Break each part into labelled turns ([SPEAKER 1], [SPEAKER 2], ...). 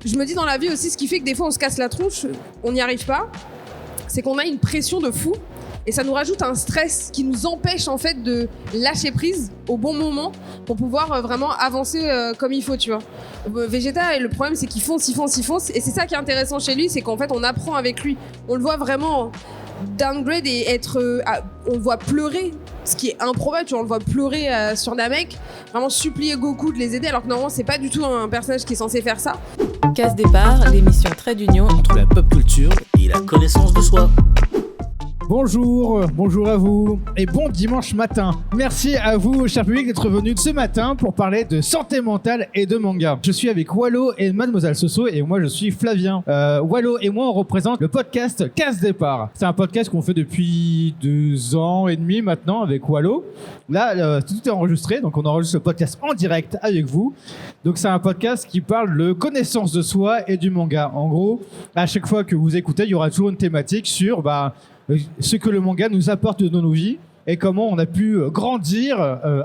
[SPEAKER 1] Je me dis dans la vie aussi, ce qui fait que des fois on se casse la tronche, on n'y arrive pas, c'est qu'on a une pression de fou. Et ça nous rajoute un stress qui nous empêche en fait de lâcher prise au bon moment pour pouvoir vraiment avancer comme il faut, tu vois. Vegeta, le problème c'est qu'il fonce. Et c'est ça qui est intéressant chez lui, c'est qu'en fait on apprend avec lui. On le voit vraiment downgrade et on le voit pleurer, ce qui est improbable, tu vois, on le voit pleurer sur Namek, vraiment supplier Goku de les aider, alors que normalement c'est pas du tout un personnage qui est censé faire ça.
[SPEAKER 2] Case Départ, l'émission trait d'union
[SPEAKER 3] entre la pop culture et la connaissance de soi.
[SPEAKER 4] Bonjour à vous et bon dimanche matin. Merci à vous, cher public, d'être venus ce matin pour parler de santé mentale et de manga. Je suis avec Wallo et Mademoiselle Soso et moi je suis Flavien. Wallo et moi on représente le podcast Case Départ. C'est un podcast qu'on fait depuis 2 ans et demi maintenant avec Wallo. Là, tout est enregistré, donc on enregistre le podcast en direct avec vous. Donc c'est un podcast qui parle de connaissance de soi et du manga. En gros, à chaque fois que vous écoutez, il y aura toujours une thématique sur ce que le manga nous apporte dans nos vies et comment on a pu grandir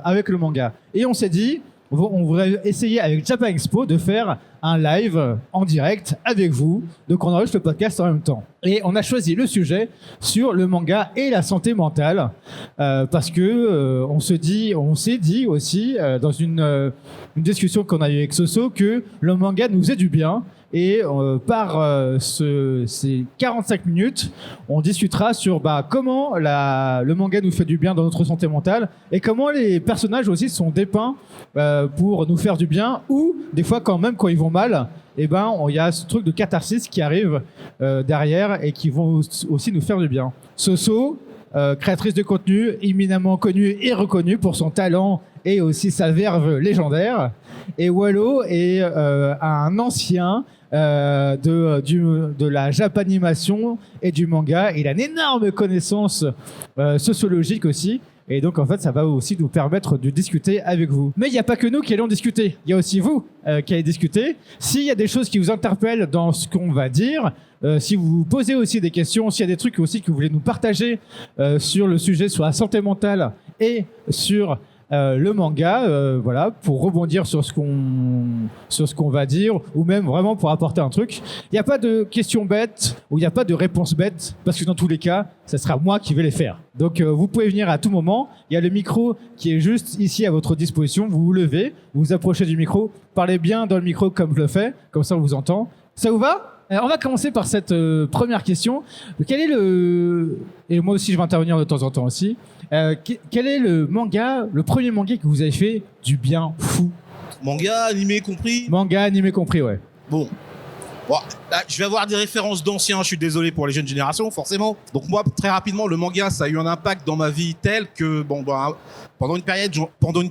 [SPEAKER 4] avec le manga. Et on s'est dit, on voudrait essayer avec Japan Expo de faire un live en direct avec vous. Donc on enregistre le podcast en même temps. Et on a choisi le sujet sur le manga et la santé mentale parce que on s'est dit aussi dans une discussion qu'on a eue avec Soso que le manga nous faisait du bien. Et par ces 45 minutes, on discutera sur comment le manga nous fait du bien dans notre santé mentale et comment les personnages aussi sont dépeints pour nous faire du bien ou des fois quand ils vont mal, il y a ce truc de catharsis qui arrive derrière et qui vont aussi nous faire du bien. Soso, créatrice de contenu éminemment connue et reconnue pour son talent et aussi sa verve légendaire. Et Wallo est un ancien de la japanimation et du manga. Il a une énorme connaissance sociologique aussi. Et donc, en fait, ça va aussi nous permettre de discuter avec vous. Mais il n'y a pas que nous qui allons discuter. Il y a aussi vous qui allez discuter. S'il y a des choses qui vous interpellent dans ce qu'on va dire, si vous vous posez aussi des questions, s'il y a des trucs aussi que vous voulez nous partager sur le sujet, sur la santé mentale et sur le manga, pour rebondir sur ce qu'on va dire ou même vraiment pour apporter un truc. Il n'y a pas de questions bêtes ou il n'y a pas de réponses bêtes parce que dans tous les cas, ça sera moi qui vais les faire. Donc vous pouvez venir à tout moment. Il y a le micro qui est juste ici à votre disposition. Vous vous levez, vous vous approchez du micro, parlez bien dans le micro comme je le fais, comme ça on vous entend. Ça vous va ? On va commencer par cette première question. Quel est et moi aussi je vais intervenir de temps en temps aussi. Quel est le premier manga que vous avez fait du bien fou ?
[SPEAKER 5] Manga, animé compris ?
[SPEAKER 4] Manga, animé compris, ouais.
[SPEAKER 5] Bon, là, je vais avoir des références d'anciens, je suis désolé pour les jeunes générations, forcément. Donc moi, très rapidement, le manga, ça a eu un impact dans ma vie tel que, pendant une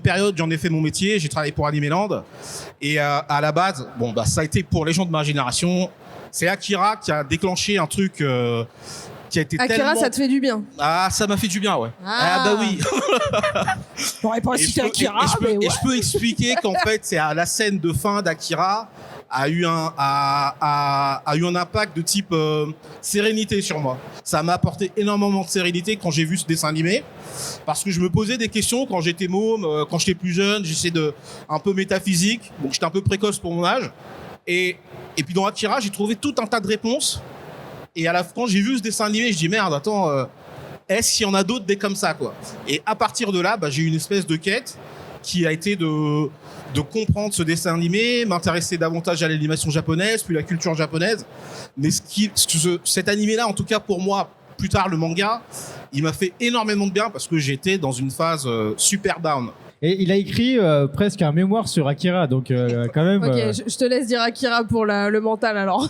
[SPEAKER 5] période, j'en ai fait mon métier, j'ai travaillé pour Animeland. Et à la base, ça a été pour les gens de ma génération. C'est Akira qui a déclenché un truc qui a été
[SPEAKER 1] Akira, ça te fait du bien.
[SPEAKER 5] Ah, ça m'a fait du bien, ouais. Oui.
[SPEAKER 1] J'aurais pas cité Akira,
[SPEAKER 5] et je peux expliquer qu'en fait, c'est à la scène de fin d'Akira a eu un impact de type sérénité sur moi. Ça m'a apporté énormément de sérénité quand j'ai vu ce dessin animé, parce que je me posais des questions quand j'étais môme, quand j'étais plus jeune, j'essayais un peu métaphysique, donc j'étais un peu précoce pour mon âge. Et puis dans Akira, j'ai trouvé tout un tas de réponses. Et à la fin, j'ai vu ce dessin animé, je dis merde, attends, est-ce qu'il y en a d'autres des comme ça, quoi. Et à partir de là, j'ai eu une espèce de quête qui a été de comprendre ce dessin animé, m'intéresser davantage à l'animation japonaise, puis la culture japonaise. Mais cet animé-là, en tout cas pour moi, plus tard le manga, il m'a fait énormément de bien parce que j'étais dans une phase super down.
[SPEAKER 4] Et il a écrit presque un mémoire sur Akira, donc quand même...
[SPEAKER 1] Ok, je te laisse dire Akira pour le mental alors.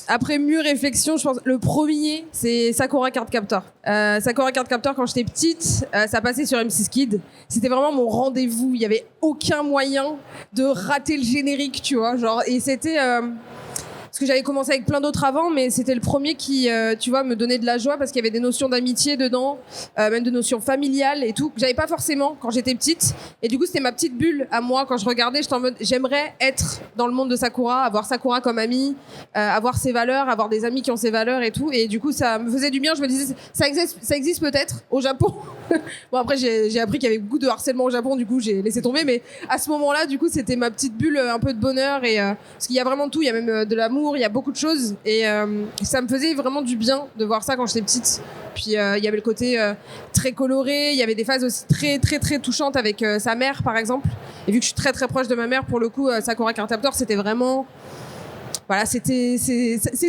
[SPEAKER 1] Après mûre réflexion, je pense le premier, c'est Sakura Card Captor. Sakura Card Captor, quand j'étais petite, ça passait sur M6 Kid. C'était vraiment mon rendez-vous. Il y avait aucun moyen de rater le générique, tu vois. Et c'était... parce que j'avais commencé avec plein d'autres avant, mais c'était le premier qui, tu vois, me donnait de la joie parce qu'il y avait des notions d'amitié dedans, même de notions familiales et tout, que j'avais pas forcément quand j'étais petite. Et du coup, c'était ma petite bulle à moi. Quand je regardais, j'étais en mode, j'aimerais être dans le monde de Sakura, avoir Sakura comme amie, avoir ses valeurs, avoir des amis qui ont ses valeurs et tout. Et du coup, ça me faisait du bien. Je me disais, ça existe peut-être au Japon. Bon, après, j'ai appris qu'il y avait beaucoup de harcèlement au Japon, du coup, j'ai laissé tomber. Mais à ce moment-là, du coup, c'était ma petite bulle un peu de bonheur. Et, parce qu'il y a vraiment tout, il y a même de l'amour, il y a beaucoup de choses. Et ça me faisait vraiment du bien de voir ça quand j'étais petite. Puis il y avait le côté très coloré, il y avait des phases aussi très très très touchantes avec sa mère par exemple. Et vu que je suis très très proche de ma mère, pour le coup, Sakura Card Captor, c'était vraiment... Voilà, c'est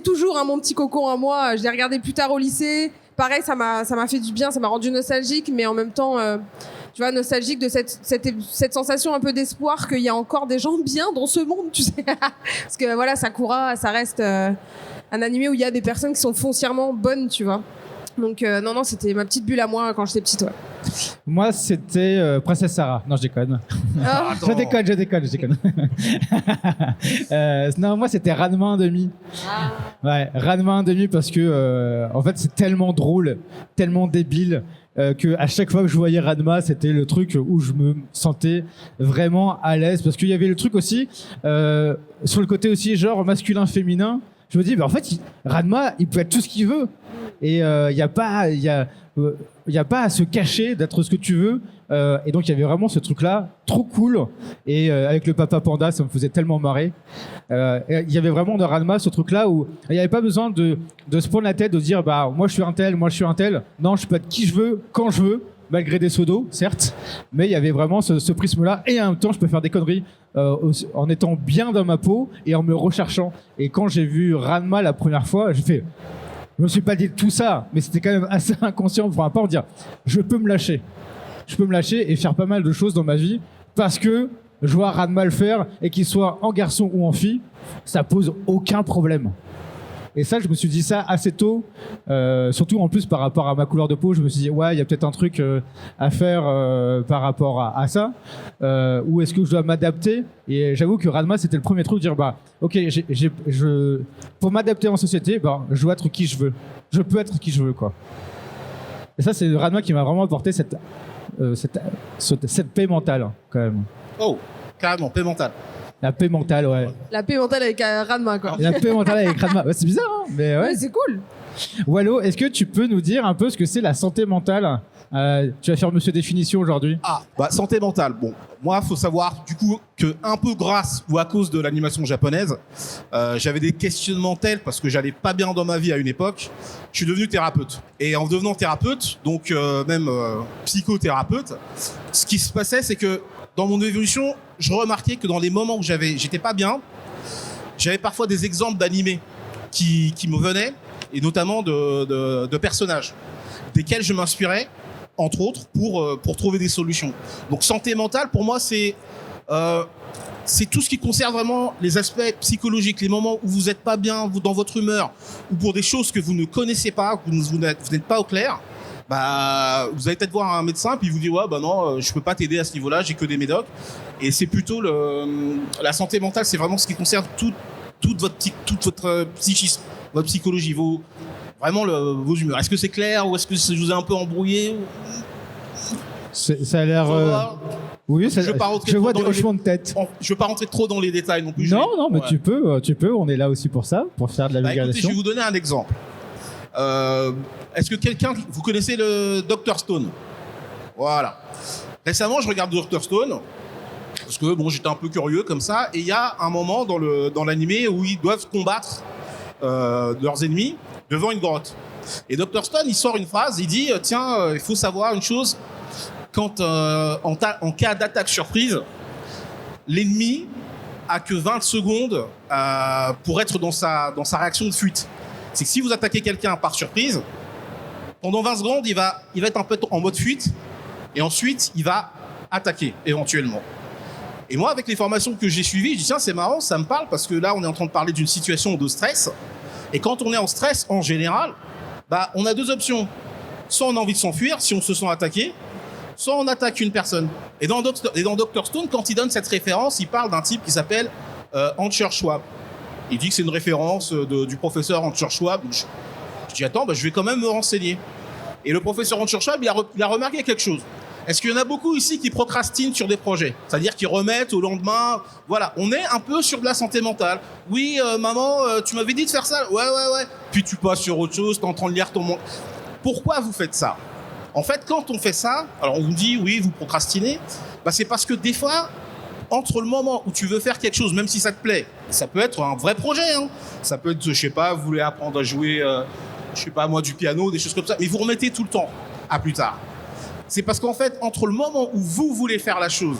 [SPEAKER 1] toujours mon petit cocon à moi. Je l'ai regardé plus tard au lycée. Pareil, ça m'a fait du bien, ça m'a rendu nostalgique, mais en même temps, tu vois, nostalgique de cette sensation un peu d'espoir qu'il y a encore des gens bien dans ce monde, tu sais. Parce que voilà, Sakura, ça reste un animé où il y a des personnes qui sont foncièrement bonnes, tu vois. Donc non, c'était ma petite bulle à moi quand j'étais petite, ouais.
[SPEAKER 4] Moi, c'était Princesse Sarah. Non, je déconne.
[SPEAKER 1] Ah.
[SPEAKER 4] Je déconne. Non, moi, c'était Ranma 1,5. Ouais, Ranma 1,5 parce que, en fait, c'est tellement drôle, tellement débile, que à chaque fois que je voyais Ranma, c'était le truc où je me sentais vraiment à l'aise. Parce qu'il y avait le truc aussi, sur le côté aussi, genre masculin-féminin. Je me dis, en fait, Ranma, il peut être tout ce qu'il veut. Et il n'y a pas à se cacher d'être ce que tu veux. Et donc, il y avait vraiment ce truc-là, trop cool. Et avec le papa panda, ça me faisait tellement marrer. Il y avait vraiment dans Ranma ce truc-là où il n'y avait pas besoin de se prendre la tête, de dire, bah, moi je suis un tel. Non, je peux être qui je veux, quand je veux, malgré des seaux d'eau, certes. Mais il y avait vraiment ce prisme-là. Et en même temps, je peux faire des conneries en étant bien dans ma peau et en me recherchant. Et quand j'ai vu Ranma la première fois, j'ai fait... Je me suis pas dit tout ça, mais c'était quand même assez inconscient pour un part de dire je peux me lâcher et faire pas mal de choses dans ma vie parce que je vois Ranma le faire et qu'il soit en garçon ou en fille, ça pose aucun problème. Et ça, je me suis dit ça assez tôt, surtout en plus par rapport à ma couleur de peau. Je me suis dit, ouais, il y a peut-être un truc à faire par rapport à ça. Ou est-ce que je dois m'adapter? Et j'avoue que Ranma, c'était le premier truc de dire, bah, ok, pour m'adapter en société, bah, je dois être qui je veux. Je peux être qui je veux, quoi. Et ça, c'est Ranma qui m'a vraiment apporté cette paix mentale, quand même.
[SPEAKER 5] Oh, carrément, paix mentale.
[SPEAKER 4] La paix mentale, ouais.
[SPEAKER 1] La paix mentale avec Ranma, quoi.
[SPEAKER 4] La paix mentale avec Ranma. Ouais, c'est bizarre, hein, mais ouais.
[SPEAKER 1] Ouais, c'est cool.
[SPEAKER 4] Wallo, est-ce que tu peux nous dire un peu ce que c'est la santé mentale? Tu vas faire Monsieur Définition aujourd'hui.
[SPEAKER 5] Ah, bah santé mentale. Bon, moi, faut savoir du coup que un peu grâce ou à cause de l'animation japonaise, j'avais des questionnements tels parce que j'allais pas bien dans ma vie à une époque. Je suis devenu thérapeute. Et en devenant thérapeute, donc même psychothérapeute, ce qui se passait, c'est que dans mon évolution, je remarquais que dans les moments où j'étais pas bien, j'avais parfois des exemples d'animés qui me venaient, et notamment de personnages, desquels je m'inspirais, entre autres, pour trouver des solutions. Donc santé mentale, pour moi, c'est tout ce qui concerne vraiment les aspects psychologiques, les moments où vous n'êtes pas bien, vous dans votre humeur, ou pour des choses que vous ne connaissez pas, que vous n'êtes pas au clair. Bah, vous allez peut-être voir un médecin puis il vous dit ouais bah non je peux pas t'aider à ce niveau-là, j'ai que des médocs. Et c'est plutôt la santé mentale, c'est vraiment ce qui concerne toute votre psychisme, votre psychologie, vos humeurs. Est-ce que c'est clair ou est-ce que je vous ai un peu embrouillé?
[SPEAKER 4] Ça a l'air. Oui, je vois des hochements de tête.
[SPEAKER 5] Je veux pas rentrer trop dans les détails non plus.
[SPEAKER 4] Non, mais
[SPEAKER 5] ouais.
[SPEAKER 4] tu peux. On est là aussi pour ça, pour faire de la vulgarisation.
[SPEAKER 5] Écoutez, je vais vous donner un exemple. Est-ce que vous connaissez le Dr Stone? Voilà. Récemment, je regarde Dr Stone parce que bon, j'étais un peu curieux comme ça, et il y a un moment dans l'animé où ils doivent combattre leurs ennemis devant une grotte. Et Dr Stone, il sort une phrase, il dit tiens, il faut savoir une chose, quand en cas d'attaque surprise, l'ennemi a que 20 secondes pour être dans sa réaction de fuite. C'est que si vous attaquez quelqu'un par surprise, pendant 20 secondes, il va être un peu en mode fuite, et ensuite, il va attaquer, éventuellement. Et moi, avec les formations que j'ai suivies, je dis, tiens, c'est marrant, ça me parle, parce que là, on est en train de parler d'une situation de stress, et quand on est en stress, en général, bah, on a deux options. Soit on a envie de s'enfuir, si on se sent attaqué, soit on attaque une personne. Et dans Dr Stone, quand il donne cette référence, il parle d'un type qui s'appelle Ancher Schwab. Il dit que c'est une référence du professeur Andrew Schwab. Je dis attends, je vais quand même me renseigner. Et le professeur Andrew Schwab, il a remarqué quelque chose. Est-ce qu'il y en a beaucoup ici qui procrastinent sur des projets? C'est-à-dire qui remettent au lendemain. Voilà, on est un peu sur de la santé mentale. Oui, maman, tu m'avais dit de faire ça. Ouais. Puis tu passes sur autre chose, t'es en train de lire ton monde. Pourquoi vous faites ça? En fait, quand on fait ça, alors on vous dit oui, vous procrastinez. C'est parce que des fois, entre le moment où tu veux faire quelque chose, même si ça te plaît, ça peut être un vrai projet. Hein. Ça peut être, je sais pas, vous voulez apprendre à jouer, du piano, des choses comme ça. Mais vous remettez tout le temps à plus tard. C'est parce qu'en fait, entre le moment où vous voulez faire la chose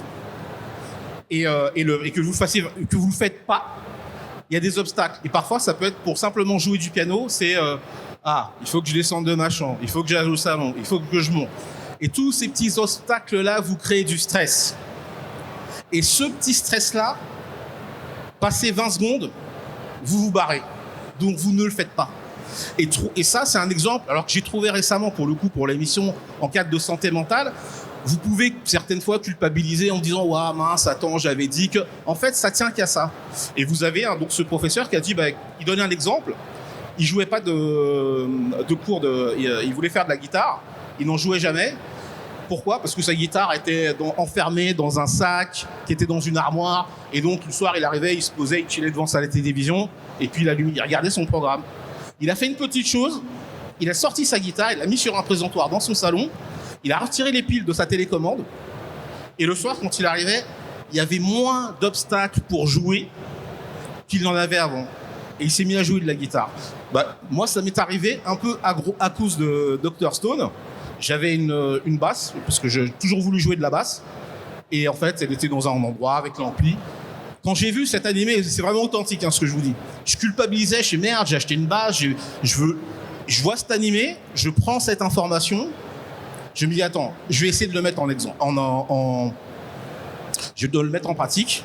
[SPEAKER 5] et que vous le faites pas, il y a des obstacles. Et parfois, ça peut être pour simplement jouer du piano, c'est il faut que je descende de ma chambre, il faut que j'aille au salon, il faut que je monte. Et tous ces petits obstacles-là vous créent du stress. Et ce petit stress-là, passé 20 secondes, vous vous barrez. Donc vous ne le faites pas. Et ça, c'est un exemple, alors que j'ai trouvé récemment, pour le coup, pour l'émission en cadre de santé mentale. Vous pouvez certaines fois culpabiliser en disant « Ouah, mince, attends, j'avais dit que… » En fait, ça tient qu'à ça. Et vous avez donc ce professeur qui a dit, il donnait un exemple. Il jouait pas de cours il voulait faire de la guitare. Il n'en jouait jamais. Pourquoi? Parce que sa guitare était enfermée dans un sac qui était dans une armoire. Et donc, le soir, il arrivait, il se posait, il chillait devant sa télévision. Et puis, il regardait son programme. Il a fait une petite chose. Il a sorti sa guitare, il l'a mis sur un présentoir dans son salon. Il a retiré les piles de sa télécommande. Et le soir, quand il arrivait, il y avait moins d'obstacles pour jouer qu'il n'en avait avant. Et il s'est mis à jouer de la guitare. Moi, ça m'est arrivé un peu à cause de Dr Stone. J'avais une basse, parce que j'ai toujours voulu jouer de la basse. Et en fait, elle était dans un endroit avec l'ampli. Quand j'ai vu cet animé, c'est vraiment authentique ce que je vous dis. Je culpabilisais, je dis merde, j'ai acheté une basse, je vois cet animé, je prends cette information, je me dis attends, je vais essayer de le mettre en exemple, je dois le mettre en pratique.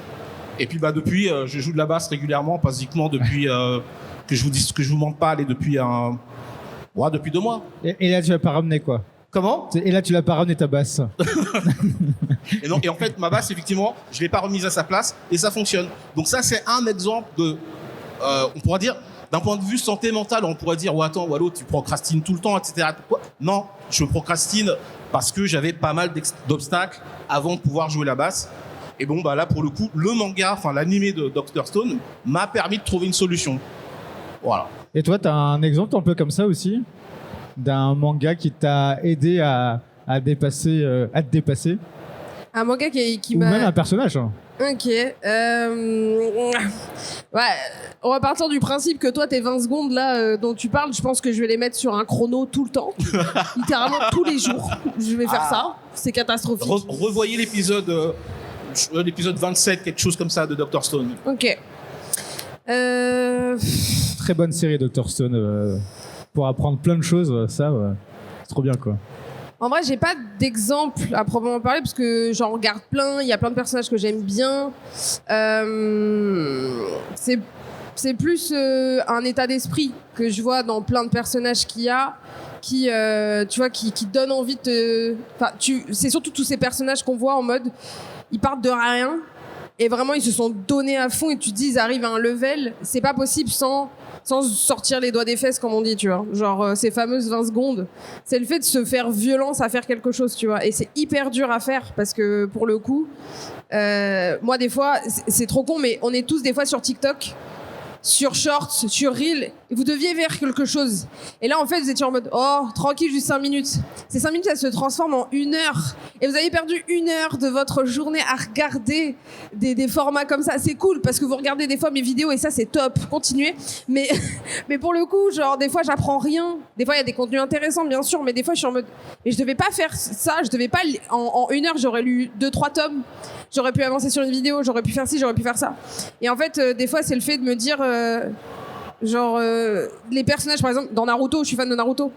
[SPEAKER 5] Et puis depuis, je joue de la basse régulièrement, basiquement depuis que je vous mente pas, allez, depuis 2 mois.
[SPEAKER 4] Et là, tu l'as pas ramené quoi?
[SPEAKER 5] Comment?
[SPEAKER 4] Et là, tu l'as pas ramené ta basse.
[SPEAKER 5] et en fait, ma basse, effectivement, je l'ai pas remise à sa place et ça fonctionne. Donc ça, c'est un exemple de, on pourra dire, d'un point de vue santé mentale, on pourrait dire, attends, Wallo, tu procrastines tout le temps, etc. Pourquoi? Non, je procrastine parce que j'avais pas mal d'obstacles avant de pouvoir jouer la basse. Et là, pour le coup, le manga, l'animé de Dr Stone m'a permis de trouver une solution. Voilà.
[SPEAKER 4] Et toi, tu as un exemple un peu comme ça aussi, d'un manga qui t'a aidé à te dépasser?
[SPEAKER 1] Un manga qui
[SPEAKER 4] Ou
[SPEAKER 1] m'a…
[SPEAKER 4] même un personnage.
[SPEAKER 1] Ok. On va partir du principe que toi, tes 20 secondes là dont tu parles, je pense que je vais les mettre sur un chrono tout le temps. Littéralement tous les jours. Je vais faire ça. C'est catastrophique.
[SPEAKER 5] Revoyez l'épisode 27, quelque chose comme ça, de Dr Stone.
[SPEAKER 1] Ok.
[SPEAKER 4] Très bonne série, Dr Stone. Pour apprendre plein de choses, c'est trop bien quoi.
[SPEAKER 1] En vrai, j'ai pas d'exemple à proprement parler parce que j'en regarde plein. Il y a plein de personnages que j'aime bien. C'est plus un état d'esprit que je vois dans plein de personnages qu'il y a, qui donnent envie de. C'est surtout tous ces personnages qu'on voit en mode, ils partent de rien et vraiment ils se sont donnés à fond et tu te dis ils arrivent à un level, c'est pas possible sans sortir les doigts des fesses, comme on dit, tu vois. Genre, ces fameuses 20 secondes, c'est le fait de se faire violence à faire quelque chose, tu vois. Et c'est hyper dur à faire parce que, pour le coup, moi, des fois, c'est trop con, mais on est tous des fois sur TikTok, sur Shorts, sur Reel, et vous deviez faire quelque chose. Et là, en fait, vous étiez en mode, oh, tranquille, juste 5 minutes. Ces 5 minutes, elles se transforment en 1 heure. Et vous avez perdu 1 heure de votre journée à regarder des formats comme ça. C'est cool, parce que vous regardez des fois mes vidéos, et ça, c'est top. Continuez. Mais pour le coup, genre, des fois, j'apprends rien. Des fois, il y a des contenus intéressants, bien sûr, mais des fois, je suis en mode, mais je devais pas faire ça. Je devais pas, en 1 heure, j'aurais lu 2-3 tomes. J'aurais pu avancer sur une vidéo, j'aurais pu faire ci, j'aurais pu faire ça. Et en fait, des fois, c'est le fait de me dire, les personnages, par exemple, dans Naruto, je suis fan de Naruto,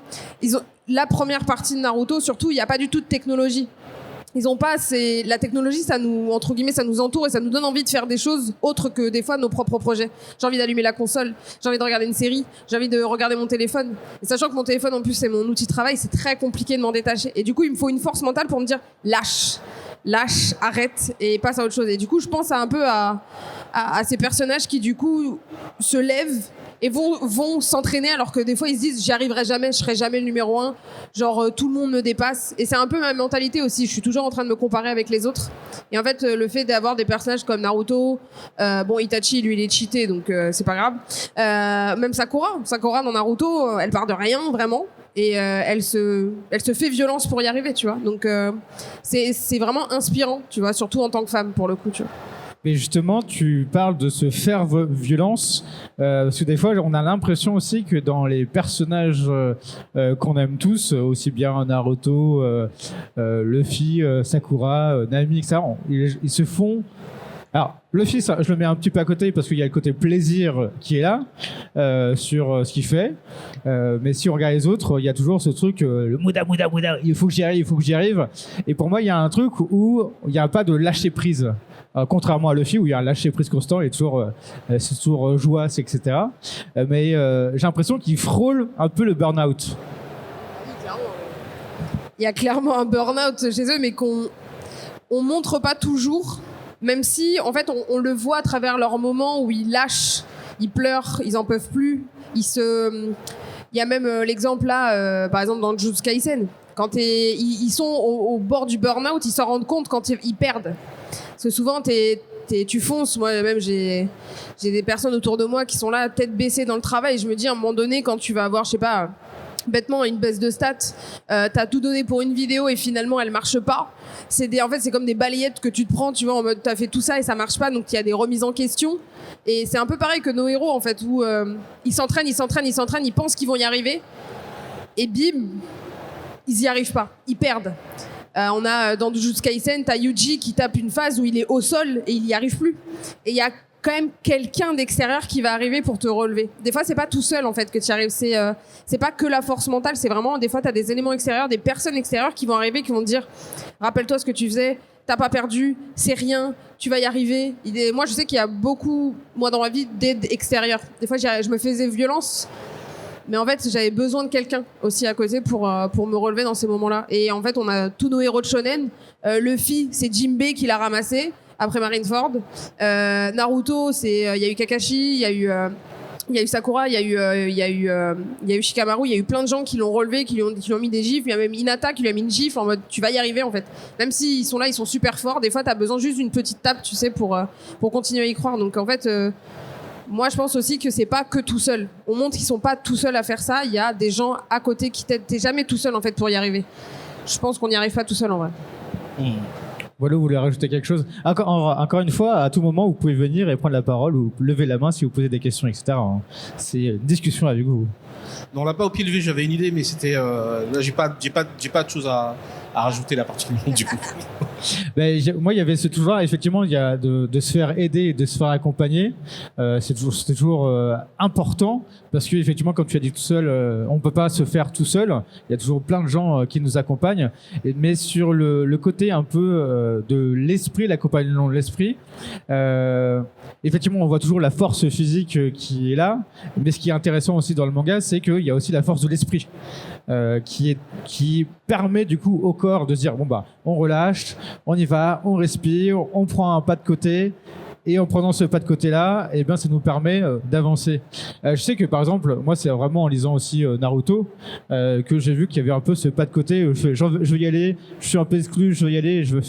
[SPEAKER 1] la première partie de Naruto, surtout, il n'y a pas du tout de technologie. Ils ont pas, la technologie, ça nous, entre guillemets, ça nous entoure et ça nous donne envie de faire des choses autres que des fois nos propres projets. J'ai envie d'allumer la console, j'ai envie de regarder une série, j'ai envie de regarder mon téléphone. Et sachant que mon téléphone, en plus, c'est mon outil de travail, c'est très compliqué de m'en détacher. Et du coup, il me faut une force mentale pour me dire, lâche, arrête et passe à autre chose. Et du coup, je pense un peu à à ces personnages qui du coup se lèvent et vont s'entraîner alors que des fois ils se disent j'y arriverai jamais, je serai jamais le numéro 1, genre tout le monde me dépasse. Et c'est un peu ma mentalité aussi, je suis toujours en train de me comparer avec les autres. Et en fait le fait d'avoir des personnages comme Naruto, bon Itachi lui il est cheaté donc c'est pas grave, même Sakura dans Naruto, elle part de rien vraiment. Et elle se fait violence pour y arriver, tu vois. Donc c'est vraiment inspirant, tu vois, surtout en tant que femme pour le coup, tu vois.
[SPEAKER 4] Mais justement, tu parles de se faire violence, parce que des fois, on a l'impression aussi que dans les personnages qu'on aime tous, aussi bien Naruto, Luffy, Sakura, Nami, etc., ils se font... Alors, Luffy, ça, je le mets un petit peu à côté parce qu'il y a le côté plaisir qui est là sur ce qu'il fait. Mais si on regarde les autres, il y a toujours ce truc, le mouda, il faut que j'y arrive. Et pour moi, il y a un truc où il n'y a pas de lâcher prise. Contrairement à Luffy où il y a un lâcher prise constant et c'est toujours joie, etc. Mais j'ai l'impression qu'il frôle un peu le burn-out.
[SPEAKER 1] Il y a clairement un burn-out chez eux, mais qu'on montre pas toujours. Même si, en fait, on le voit à travers leurs moments où ils lâchent, ils pleurent, ils en peuvent plus. Il y a même l'exemple là, par exemple dans Jujutsu Kaisen, quand ils sont au bord du burn-out, ils s'en rendent compte quand ils perdent. Parce que souvent, tu fonces. Moi-même, j'ai des personnes autour de moi qui sont là, tête baissée dans le travail. Et je me dis, à un moment donné, quand tu vas avoir, je sais pas, bêtement, une baisse de stats, t'as tout donné pour une vidéo et finalement, elle marche pas. En fait, c'est comme des balayettes que tu te prends, tu vois, en mode, t'as fait tout ça et ça marche pas. Donc, il y a des remises en question. Et c'est un peu pareil que nos héros, en fait, où ils s'entraînent, ils pensent qu'ils vont y arriver. Et bim, ils y arrivent pas. Ils perdent. On a dans Jujutsu Kaisen, t'as Yuji qui tape une phase où il est au sol et il y arrive plus. Et il y a quand même quelqu'un d'extérieur qui va arriver pour te relever. Des fois, c'est pas tout seul en fait que tu y arrives. C'est pas que la force mentale, c'est vraiment des fois t'as des éléments extérieurs, des personnes extérieures qui vont arriver, qui vont te dire rappelle-toi ce que tu faisais, t'as pas perdu, c'est rien, tu vas y arriver. Moi, je sais qu'il y a beaucoup, moi dans ma vie, d'aide extérieure. Des fois, je me faisais violence. Mais en fait, j'avais besoin de quelqu'un aussi à côté pour me relever dans ces moments-là. Et en fait, on a tous nos héros de shonen. Luffy, c'est Jinbei qui l'a ramassé après Marineford. Naruto, il y a eu Kakashi, il y a eu Sakura, il y a eu Shikamaru, il y a eu plein de gens qui l'ont relevé, qui lui ont mis des gifles. Il y a même Hinata qui lui a mis une gifle en mode tu vas y arriver en fait. Même s'ils sont là, ils sont super forts. Des fois, t'as besoin juste d'une petite tape, tu sais, pour continuer à y croire. Donc en fait... moi, je pense aussi que c'est pas que tout seul. On montre qu'ils sont pas tout seuls à faire ça. Il y a des gens à côté qui t'aident. T'es jamais tout seul en fait pour y arriver. Je pense qu'on n'y arrive pas tout seul en vrai.
[SPEAKER 4] Voilà, vous voulez rajouter quelque chose? Encore une fois, à tout moment, vous pouvez venir et prendre la parole ou lever la main si vous posez des questions, etc. C'est une discussion avec vous.
[SPEAKER 5] Non, là pas au pied levé, j'avais une idée, mais c'était là j'ai pas de choses à rajouter là particulièrement du coup.
[SPEAKER 4] Ben, moi, il y avait toujours effectivement, il y a de se faire aider et de se faire accompagner. C'est toujours important parce que effectivement, comme tu as dit tout seul, on peut pas se faire tout seul. Il y a toujours plein de gens qui nous accompagnent. Mais sur le côté un peu de l'esprit, l'accompagnement de l'esprit, effectivement, on voit toujours la force physique qui est là. Mais ce qui est intéressant aussi dans le manga, c'est qu'il y a aussi la force de l'esprit. Qui permet du coup au corps de se dire bon bah on relâche, on y va, on respire, on prend un pas de côté et en prenant ce pas de côté là, et bien ça nous permet d'avancer. Je sais que par exemple moi c'est vraiment en lisant aussi Naruto que j'ai vu qu'il y avait un peu ce pas de côté. Je veux y aller, je suis un peu exclu, je veux y aller, je veux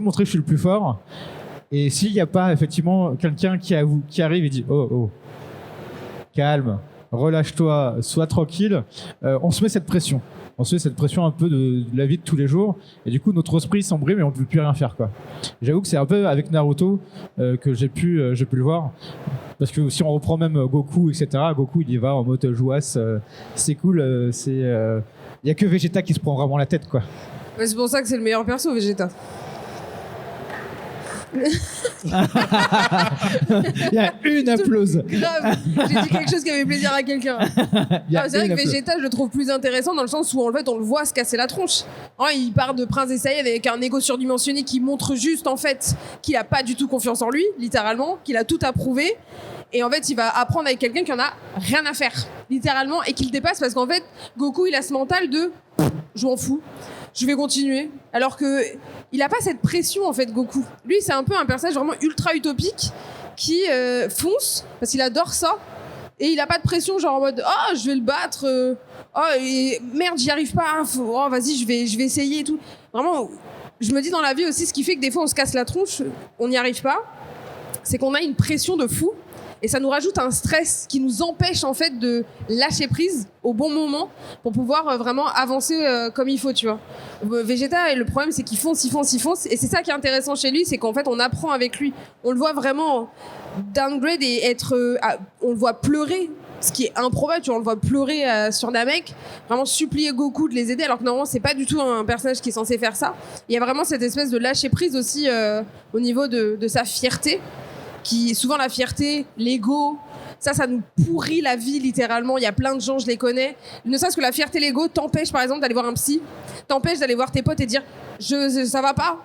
[SPEAKER 4] montrer que je suis le plus fort. Et s'il n'y a pas effectivement quelqu'un qui arrive et dit oh calme, relâche-toi, sois tranquille, on se met cette pression. On se met cette pression un peu de la vie de tous les jours. Et du coup, notre esprit s'embrime et on ne peut plus rien faire, quoi. J'avoue que c'est un peu avec Naruto que j'ai pu le voir. Parce que si on reprend même Goku, etc., Goku, il y va en mode jouasse. C'est cool. Il n'y a que Vegeta qui se prend vraiment la tête, quoi.
[SPEAKER 1] Ouais, c'est pour ça que c'est le meilleur perso, Vegeta.
[SPEAKER 4] Il y a une applause.
[SPEAKER 1] Grave, j'ai dit quelque chose qui avait plaisir à quelqu'un. C'est vrai que Vegeta, je le trouve plus intéressant dans le sens où en fait on le voit se casser la tronche. Il part de Prince des Saiyans avec un ego surdimensionné qui montre juste en fait qu'il a pas du tout confiance en lui, littéralement, qu'il a tout à prouver. Et en fait, il va apprendre avec quelqu'un qui en a rien à faire, littéralement, et qui le dépasse parce qu'en fait, Goku, il a ce mental de je m'en fous. je vais continuer. Alors que il a pas cette pression en fait, Goku. Lui, c'est un peu un personnage vraiment ultra utopique qui fonce parce qu'il adore ça et il a pas de pression genre en mode oh je vais le battre, oh et merde j'y arrive pas, oh vas-y je vais essayer et tout. Vraiment, je me dis dans la vie aussi ce qui fait que des fois on se casse la tronche, on n'y arrive pas, c'est qu'on a une pression de fou. Et ça nous rajoute un stress qui nous empêche en fait de lâcher prise au bon moment pour pouvoir vraiment avancer comme il faut, tu vois. Vegeta, et le problème c'est qu'il fonce. Et c'est ça qui est intéressant chez lui, c'est qu'en fait on apprend avec lui. On le voit vraiment downgrade et être... on le voit pleurer, ce qui est improbable, tu vois, on le voit pleurer sur Namek, vraiment supplier Goku de les aider, alors que normalement c'est pas du tout un personnage qui est censé faire ça. Il y a vraiment cette espèce de lâcher prise aussi au niveau de sa fierté. Qui souvent la fierté, l'ego, ça nous pourrit la vie littéralement. Il y a plein de gens, je les connais. Ne serait-ce que la fierté, l'ego t'empêche par exemple d'aller voir un psy, t'empêche d'aller voir tes potes et dire ça va pas,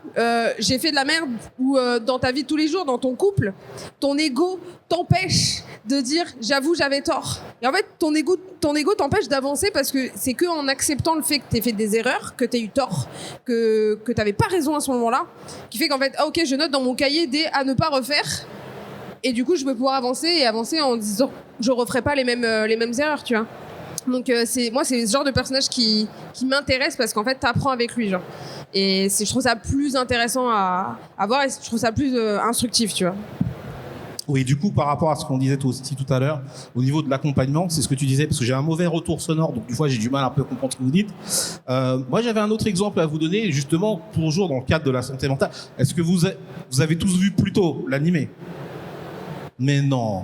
[SPEAKER 1] j'ai fait de la merde, ou dans ta vie de tous les jours, dans ton couple, ton ego t'empêche de dire j'avoue j'avais tort. Et en fait ton ego t'empêche d'avancer parce que c'est que en acceptant le fait que t'aies fait des erreurs, que t'aies eu tort, que t'avais pas raison à ce moment-là, qui fait qu'en fait ok je note dans mon cahier des à ne pas refaire. Et du coup, je vais pouvoir avancer en disant je referai pas les mêmes erreurs, tu vois. Donc c'est ce genre de personnage qui m'intéresse parce qu'en fait, t'apprends avec lui, genre. Et je trouve ça plus intéressant à voir et je trouve ça plus instructif, tu vois.
[SPEAKER 5] Oui, du coup, par rapport à ce qu'on disait aussi tout à l'heure, au niveau de l'accompagnement, c'est ce que tu disais, parce que j'ai un mauvais retour sonore, donc des fois j'ai du mal un peu à comprendre ce que vous dites. Moi, j'avais un autre exemple à vous donner, justement, toujours dans le cadre de la santé mentale. Est-ce que vous avez tous vu Pluto, l'animé ? Mais non.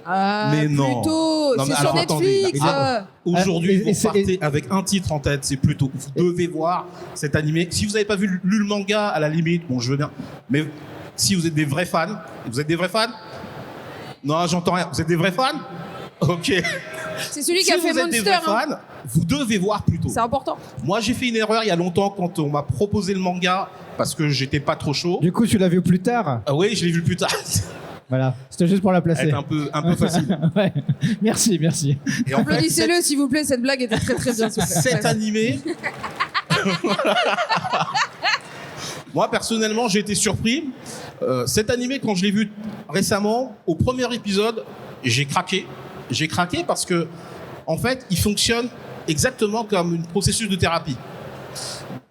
[SPEAKER 5] Mais non.
[SPEAKER 1] Pluto, c'est sur Netflix.
[SPEAKER 5] Aujourd'hui, vous partez avec un titre en tête, c'est Pluto. Vous devez voir cet animé. Si vous n'avez pas lu le manga, à la limite, bon, je veux bien. Mais si vous êtes des vrais fans, Non, j'entends rien. Vous êtes des vrais fans ? Ok.
[SPEAKER 1] C'est celui qui a fait Monster. Si vous êtes des vrais fans,
[SPEAKER 5] vous devez voir Pluto.
[SPEAKER 1] C'est important.
[SPEAKER 5] Moi, j'ai fait une erreur il y a longtemps quand on m'a proposé le manga parce que j'étais pas trop chaud.
[SPEAKER 4] Du coup, tu l'as vu plus tard ?
[SPEAKER 5] Ah oui, je l'ai vu plus tard.
[SPEAKER 4] Voilà, c'était juste pour la placer.
[SPEAKER 5] Elle est un peu facile.
[SPEAKER 4] Ouais. Merci.
[SPEAKER 5] Et en fait,
[SPEAKER 1] applaudissez-le s'il vous plaît, cette blague était très très bien.
[SPEAKER 5] Cet animé... Moi, personnellement, j'ai été surpris. Cet animé, quand je l'ai vu récemment, au premier épisode, j'ai craqué. J'ai craqué parce que, en fait, il fonctionne exactement comme un processus de thérapie.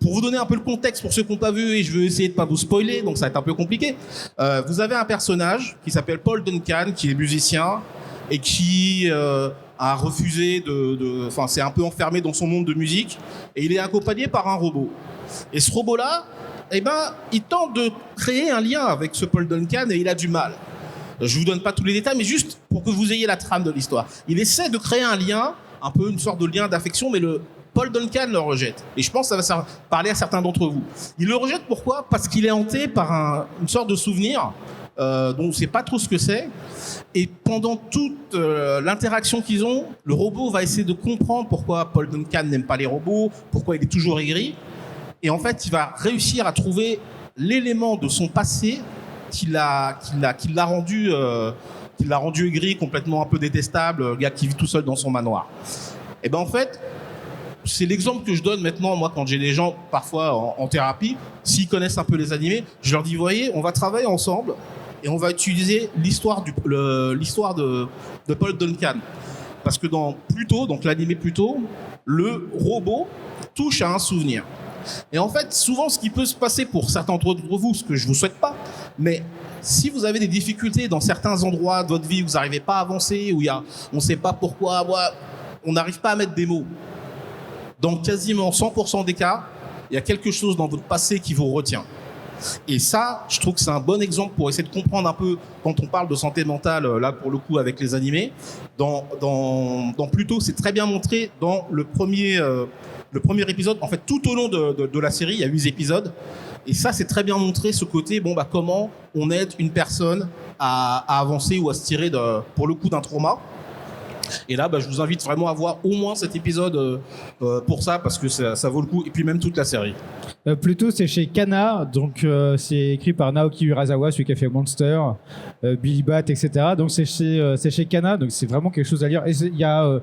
[SPEAKER 5] Pour vous donner un peu le contexte pour ceux qui n'ont pas vu, et je veux essayer de ne pas vous spoiler, donc ça va être un peu compliqué. Vous avez un personnage qui s'appelle Paul Duncan, qui est musicien et qui a refusé enfin, c'est un peu enfermé dans son monde de musique, et il est accompagné par un robot. Et ce robot-là, eh ben, il tente de créer un lien avec ce Paul Duncan et il a du mal. Je vous donne pas tous les détails, mais juste pour que vous ayez la trame de l'histoire. Il essaie de créer un lien, un peu une sorte de lien d'affection, mais Paul Duncan le rejette. Et je pense que ça va parler à certains d'entre vous. Il le rejette pourquoi ? Parce qu'il est hanté par une sorte de souvenir dont on ne sait pas trop ce que c'est. Et pendant toute l'interaction qu'ils ont, le robot va essayer de comprendre pourquoi Paul Duncan n'aime pas les robots, pourquoi il est toujours aigri. Et en fait, il va réussir à trouver l'élément de son passé qui l'a rendu aigri, complètement un peu détestable, le gars qui vit tout seul dans son manoir. Et ben en fait, c'est l'exemple que je donne maintenant, moi, quand j'ai des gens, parfois en thérapie, s'ils connaissent un peu les animés, je leur dis, voyez, on va travailler ensemble et on va utiliser l'histoire de Paul Duncan. Parce que dans Pluto, donc l'animé Pluto, le robot touche à un souvenir. Et en fait, souvent, ce qui peut se passer pour certains d'entre vous, ce que je ne vous souhaite pas, mais si vous avez des difficultés dans certains endroits de votre vie où vous n'arrivez pas à avancer, où on ne sait pas pourquoi, on n'arrive pas à mettre des mots, dans quasiment 100% des cas, il y a quelque chose dans votre passé qui vous retient. Et ça, je trouve que c'est un bon exemple pour essayer de comprendre un peu quand on parle de santé mentale, là pour le coup avec les animés. Dans Pluto, c'est très bien montré dans le premier épisode. En fait, tout au long de la série, il y a 8 épisodes. Et ça, c'est très bien montré, ce côté, comment on aide une personne à avancer ou à se tirer, pour le coup, d'un trauma. Et là, je vous invite vraiment à voir au moins cet épisode pour ça, parce que ça vaut le coup. Et puis même toute la série.
[SPEAKER 4] Pluto, c'est chez Kana, donc c'est écrit par Naoki Urasawa, celui qui a fait Monster, Billy Bat, etc. Donc c'est chez Kana, donc c'est vraiment quelque chose à lire. Et il y a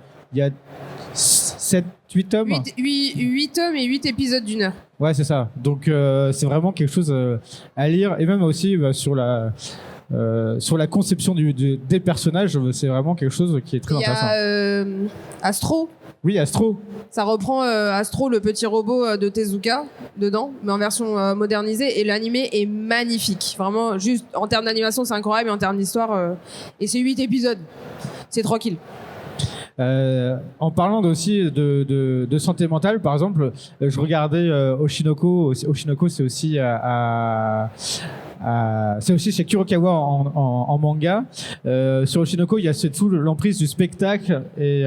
[SPEAKER 4] 7, 8 tomes.
[SPEAKER 1] 8 tomes et 8 épisodes d'1 heure.
[SPEAKER 4] Ouais, c'est ça. Donc c'est vraiment quelque chose à lire, et même aussi sur la conception des personnages, c'est vraiment quelque chose qui est très intéressant.
[SPEAKER 1] Il y a Astro.
[SPEAKER 4] Oui, Astro.
[SPEAKER 1] Ça reprend Astro, le petit robot de Tezuka, dedans, mais en version modernisée. Et l'animé est magnifique. Vraiment, juste en termes d'animation, c'est incroyable. Et en termes d'histoire, et c'est 8 épisodes. C'est tranquille.
[SPEAKER 4] En parlant aussi de santé mentale, par exemple, je regardais Oshinoko. Oshinoko, c'est aussi c'est aussi chez Kurokawa en manga. Sur Oshinoko, il y a toute l'emprise du spectacle et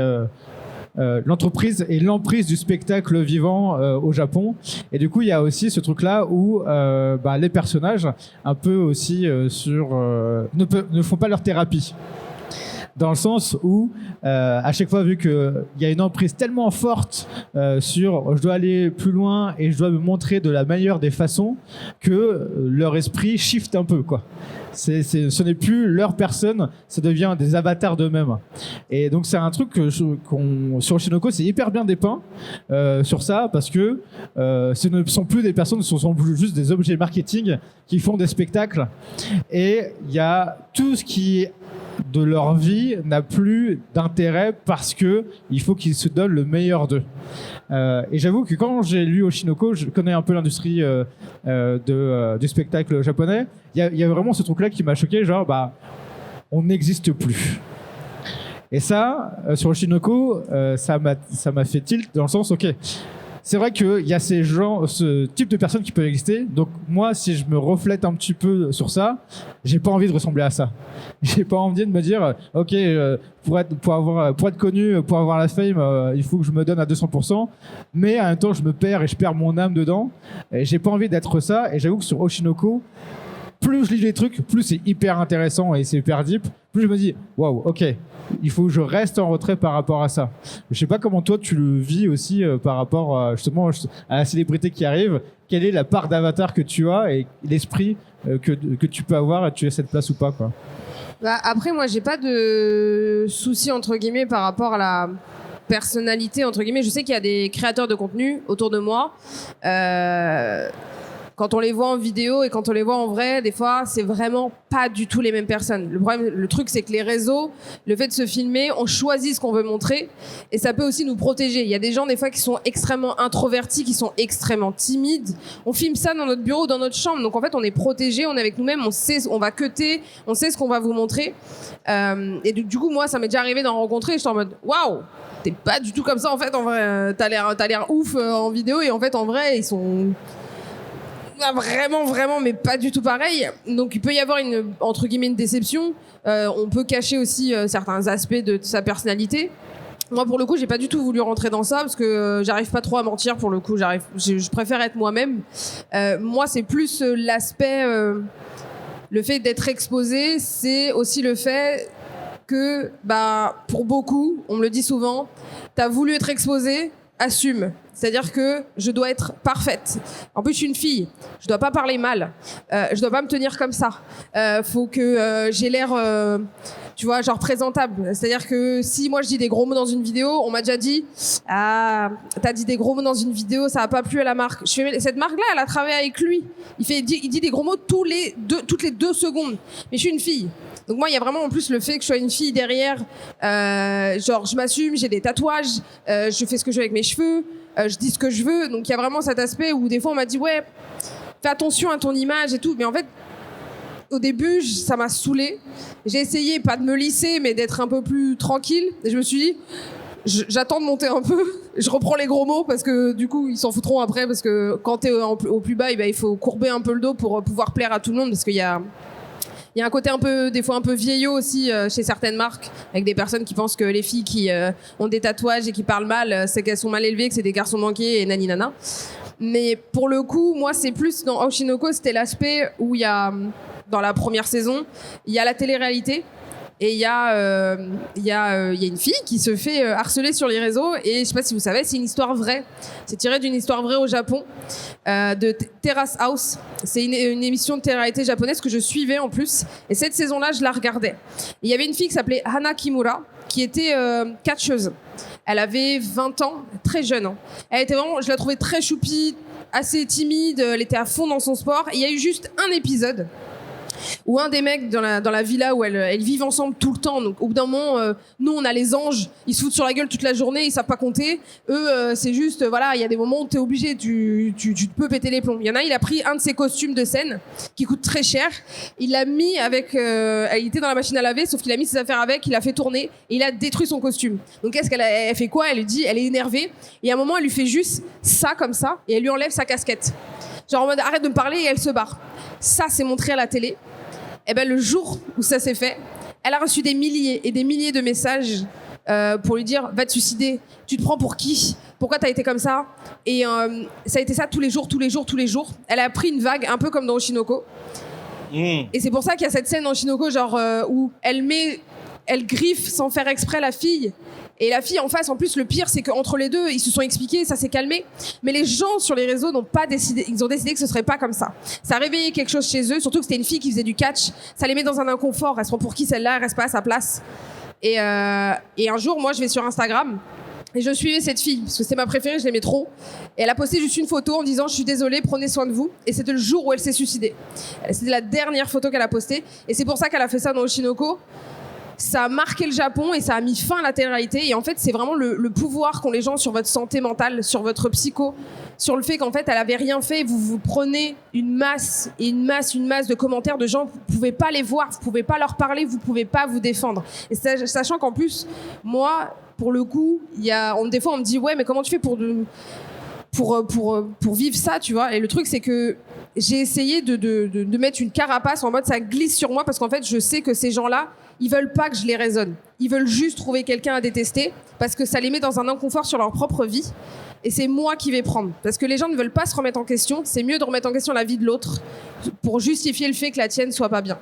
[SPEAKER 4] l'entreprise et l'emprise du spectacle vivant au Japon. Et du coup, il y a aussi ce truc-là où les personnages, un peu aussi ne font pas leur thérapie. Dans le sens où, à chaque fois, vu qu'il y a une emprise tellement forte sur je dois aller plus loin et je dois me montrer de la meilleure des façons, que leur esprit shift un peu, quoi. Ce n'est plus leur personne, ça devient des avatars d'eux-mêmes. Et donc c'est un truc sur Oshinoko, c'est hyper bien dépeint sur ça, parce que ce ne sont plus des personnes, ce sont juste des objets marketing qui font des spectacles. Et il y a tout ce qui de leur vie n'a plus d'intérêt parce que il faut qu'ils se donnent le meilleur d'eux. Et j'avoue que quand j'ai lu Oshinoko, je connais un peu l'industrie du spectacle japonais. Il y a vraiment ce truc-là qui m'a choqué, genre on n'existe plus. Et ça, sur Oshinoko, ça m'a fait tilt dans le sens, ok. C'est vrai qu'il y a ce type de personnes qui peuvent exister. Donc moi, si je me reflète un petit peu sur ça, j'ai pas envie de ressembler à ça. J'ai pas envie de me dire, ok, pour être connu, pour avoir la fame, il faut que je me donne à 200%. Mais en même temps, je me perds et je perds mon âme dedans. Et j'ai pas envie d'être ça. Et j'avoue que sur Oshinoko, plus je lis les trucs, plus c'est hyper intéressant et c'est hyper deep. Plus je me dis, waouh, ok. Il faut que je reste en retrait par rapport à ça. Je sais pas comment toi tu le vis aussi par rapport justement à la célébrité qui arrive. Quelle est la part d'avatar que tu as et l'esprit que tu peux avoir, et tu as cette place ou pas, quoi.
[SPEAKER 1] Après, moi, j'ai pas de soucis entre guillemets par rapport à la personnalité entre guillemets. Je sais qu'il y a des créateurs de contenu autour de moi. Quand on les voit en vidéo et quand on les voit en vrai, des fois, c'est vraiment pas du tout les mêmes personnes. Le truc, c'est que les réseaux, le fait de se filmer, on choisit ce qu'on veut montrer et ça peut aussi nous protéger. Il y a des gens, des fois, qui sont extrêmement introvertis, qui sont extrêmement timides. On filme ça dans notre bureau, dans notre chambre. Donc, en fait, on est protégé, on est avec nous-mêmes, on sait, on va cutter, on sait ce qu'on va vous montrer. Et du coup, moi, ça m'est déjà arrivé d'en rencontrer et j'étais en mode, waouh! T'es pas du tout comme ça, en fait, en vrai. T'as l'air ouf en vidéo et en fait, en vrai, ils sont... vraiment, mais pas du tout pareil. Donc il peut y avoir entre guillemets une déception. On peut cacher aussi certains aspects de sa personnalité. Moi, pour le coup, j'ai pas du tout voulu rentrer dans ça parce que j'arrive pas trop à mentir. Pour le coup, je préfère être moi-même. Moi, c'est plus l'aspect, le fait d'être exposé, c'est aussi le fait que, pour beaucoup, on me le dit souvent, t'as voulu être exposé, assume. C'est-à-dire que je dois être parfaite. En plus, je suis une fille. Je dois pas parler mal. Je dois pas me tenir comme ça. Faut que j'ai l'air, tu vois, genre présentable. C'est-à-dire que si moi je dis des gros mots dans une vidéo, on m'a déjà dit « Ah, t'as dit des gros mots dans une vidéo, ça a pas plu à la marque. » Cette marque-là, elle a travaillé avec lui. Il dit des gros mots toutes les 2 secondes. Mais je suis une fille. Donc moi, il y a vraiment en plus le fait que je sois une fille derrière. Genre, je m'assume, j'ai des tatouages, je fais ce que je veux avec mes cheveux. Je dis ce que je veux, donc il y a vraiment cet aspect où des fois on m'a dit ouais, fais attention à ton image et tout, mais en fait au début ça m'a saoulée. J'ai essayé pas de me lisser mais d'être un peu plus tranquille et je me suis dit j'attends de monter un peu, je reprends les gros mots parce que du coup ils s'en foutront après parce que quand t'es au plus bas il faut courber un peu le dos pour pouvoir plaire à tout le monde parce qu'il y a un côté des fois un peu vieillot aussi chez certaines marques, avec des personnes qui pensent que les filles qui ont des tatouages et qui parlent mal, c'est qu'elles sont mal élevées, que c'est des garçons manqués et nani nana. Mais pour le coup, moi, c'est plus dans Oshinoko, c'était l'aspect où il y a, dans la première saison, il y a la télé-réalité. Et il y a une fille qui se fait harceler sur les réseaux et je sais pas si vous savez, c'est une histoire vraie. C'est tiré d'une histoire vraie au Japon de Terrace House. C'est une émission de télé-réalité japonaise que je suivais en plus et cette saison-là, je la regardais. Il y avait une fille qui s'appelait Hana Kimura qui était catcheuse. Elle avait 20 ans, très jeune. Hein. Elle était vraiment, je la trouvais très choupie, assez timide, elle était à fond dans son sport. Et il y a eu juste un épisode où un des mecs dans la villa où elles vivent ensemble tout le temps, donc au bout d'un moment, nous on a les anges, ils se foutent sur la gueule toute la journée, ils savent pas compter. Eux, c'est juste, voilà, il y a des moments où t'es obligé, tu peux péter les plombs. Il y en a, il a pris un de ses costumes de scène qui coûte très cher, il l'a mis avec, il était dans la machine à laver, sauf qu'il a mis ses affaires avec, il a fait tourner et il a détruit son costume. Donc qu'est-ce elle fait quoi? Elle lui dit, elle est énervée et à un moment elle lui fait juste ça comme ça et elle lui enlève sa casquette. Genre en mode arrête de me parler et elle se barre. Ça, c'est montré à la télé. Et ben le jour où ça s'est fait, elle a reçu des milliers et des milliers de messages pour lui dire va te suicider, tu te prends pour qui, pourquoi t'as été comme ça. Et ça a été ça tous les jours. Elle a pris une vague un peu comme dans Oshinoko. Et c'est pour ça qu'il y a cette scène dans Oshinoko genre où elle griffe sans faire exprès la fille. Et la fille en face, en plus, le pire, c'est qu'entre les deux, ils se sont expliqués, ça s'est calmé. Mais les gens sur les réseaux n'ont pas décidé, ils ont décidé que ce serait pas comme ça. Ça a réveillé quelque chose chez eux, surtout que c'était une fille qui faisait du catch. Ça les met dans un inconfort. Elle se prend pour qui celle-là, elle reste pas à sa place. Et un jour, moi, je vais sur Instagram et je suivais cette fille parce que c'était ma préférée, je l'aimais trop. Et elle a posté juste une photo en disant je suis désolée, prenez soin de vous. Et c'était le jour où elle s'est suicidée. C'était la dernière photo qu'elle a postée. Et c'est pour ça qu'elle a fait ça dans Oshinoko. Ça a marqué le Japon et ça a mis fin à la télé-réalité. Et en fait, c'est vraiment le pouvoir qu'ont les gens sur votre santé mentale, sur votre psycho, sur le fait qu'en fait, elle avait rien fait. Vous prenez une masse de commentaires de gens, vous pouvez pas les voir, vous pouvez pas leur parler, vous pouvez pas vous défendre. Et sachant qu'en plus, moi, pour le coup, des fois, on me dit ouais, mais comment tu fais pour vivre ça, tu vois. Et le truc, c'est que j'ai essayé de mettre une carapace en mode ça glisse sur moi parce qu'en fait, je sais que ces gens-là, ils veulent pas que je les raisonne. Ils veulent juste trouver quelqu'un à détester parce que ça les met dans un inconfort sur leur propre vie. Et c'est moi qui vais prendre. Parce que les gens ne veulent pas se remettre en question. C'est mieux de remettre en question la vie de l'autre pour justifier le fait que la tienne soit pas bien.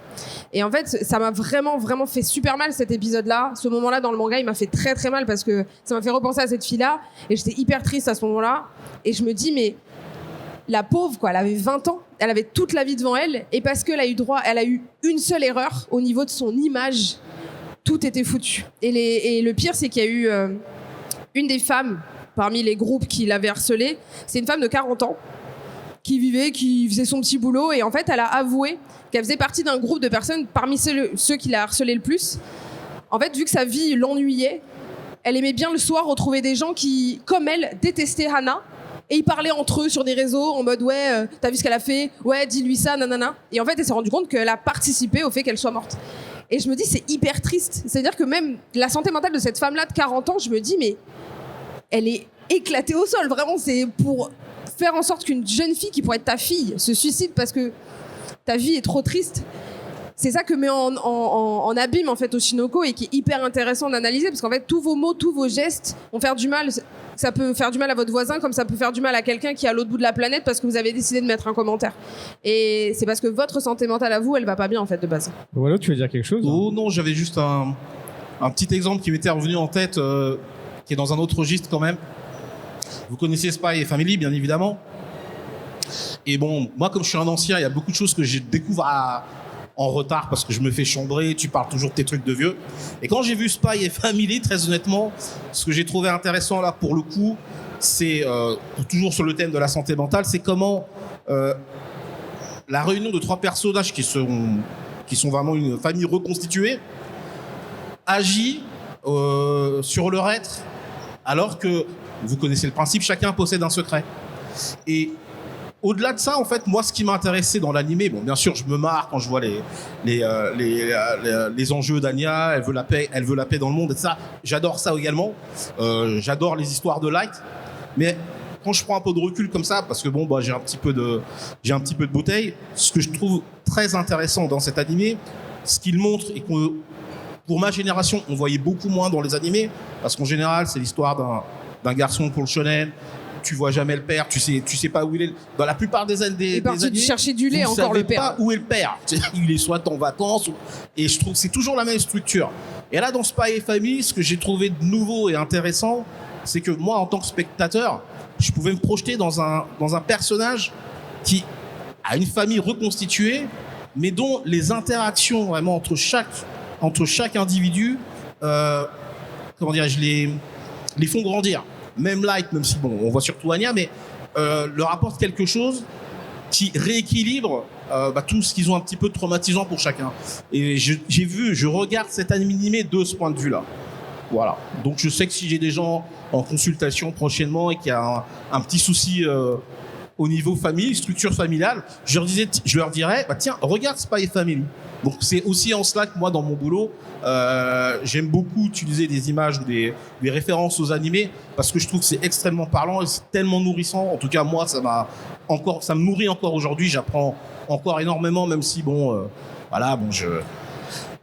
[SPEAKER 1] Et en fait, ça m'a vraiment, vraiment fait super mal cet épisode-là. Ce moment-là dans le manga, il m'a fait très, très mal parce que ça m'a fait repenser à cette fille-là. Et j'étais hyper triste à ce moment-là. Et je me dis, mais la pauvre, quoi, elle avait 20 ans. Elle avait toute la vie devant elle. Et parce qu'elle a eu une seule erreur au niveau de son image, tout était foutu. Et le pire, c'est qu'il y a eu une des femmes parmi les groupes qui l'avaient harcelée. C'est une femme de 40 ans qui faisait son petit boulot. Et en fait, elle a avoué qu'elle faisait partie d'un groupe de personnes parmi ceux qui l'a harcelée le plus. En fait, vu que sa vie l'ennuyait, elle aimait bien le soir retrouver des gens qui, comme elle, détestaient Hana. Et ils parlaient entre eux sur des réseaux en mode ouais, t'as vu ce qu'elle a fait, ouais, dis-lui ça, nanana. Et en fait, elle s'est rendue compte qu'elle a participé au fait qu'elle soit morte. Et je me dis, c'est hyper triste. C'est-à-dire que même la santé mentale de cette femme-là de 40 ans, je me dis, mais elle est éclatée au sol. Vraiment, c'est pour faire en sorte qu'une jeune fille qui pourrait être ta fille se suicide parce que ta vie est trop triste. C'est ça que met en abîme en fait Oshinoko et qui est hyper intéressant d'analyser parce qu'en fait tous vos mots, tous vos gestes vont faire du mal. Ça peut faire du mal à votre voisin comme ça peut faire du mal à quelqu'un qui est à l'autre bout de la planète parce que vous avez décidé de mettre un commentaire. Et c'est parce que votre santé mentale à vous, elle va pas bien en fait de base.
[SPEAKER 4] Voilà, tu veux dire quelque chose?
[SPEAKER 5] Oh non, j'avais juste un petit exemple qui m'était revenu en tête, qui est dans un autre registre quand même. Vous connaissez Spy et Family, bien évidemment. Et bon, moi comme je suis un ancien, il y a beaucoup de choses que je découvre en retard parce que je me fais chambrer, tu parles toujours de tes trucs de vieux. Et quand j'ai vu Spy et Family, très honnêtement, ce que j'ai trouvé intéressant là pour le coup, c'est toujours sur le thème de la santé mentale, c'est comment la réunion de 3 personnages qui sont vraiment une famille reconstituée agit sur leur être, alors que vous connaissez le principe, chacun possède un secret. Et au-delà de ça, en fait, moi, ce qui m'a intéressé dans l'animé, bon, bien sûr, je me marre quand je vois les enjeux d'Anya, elle veut la paix dans le monde, et ça, j'adore ça également. J'adore les histoires de Light, mais quand je prends un peu de recul comme ça, parce que bon, bah, j'ai un petit peu de bouteille, ce que je trouve très intéressant dans cet animé, ce qu'il montre et que pour ma génération, on voyait beaucoup moins dans les animés, parce qu'en général, c'est l'histoire d'un garçon pour le shonen. Tu vois jamais le père, tu sais pas où il est. Dans la plupart des années,
[SPEAKER 1] chercher du lait encore le père.
[SPEAKER 5] Pas où est le père. Il est soit en vacances, et je trouve que c'est toujours la même structure. Et là, dans Spy et Family, ce que j'ai trouvé de nouveau et intéressant, c'est que moi, en tant que spectateur, je pouvais me projeter dans un personnage qui a une famille reconstituée, mais dont les interactions vraiment entre chaque individu, comment dirais-je, les font grandir. Même Light, même si bon, on voit surtout Anya, mais leur apporte quelque chose qui rééquilibre tout ce qu'ils ont un petit peu traumatisant pour chacun. Et je regarde cet animé de ce point de vue-là. Voilà. Donc je sais que si j'ai des gens en consultation prochainement et qu'il y a un petit souci au niveau famille, structure familiale, je leur dirais, tiens, regarde Spy Family. Donc c'est aussi en cela que moi, dans mon boulot, j'aime beaucoup utiliser des images ou des références aux animés parce que je trouve que c'est extrêmement parlant et c'est tellement nourrissant. En tout cas, moi, ça me nourrit encore aujourd'hui. J'apprends encore énormément, même si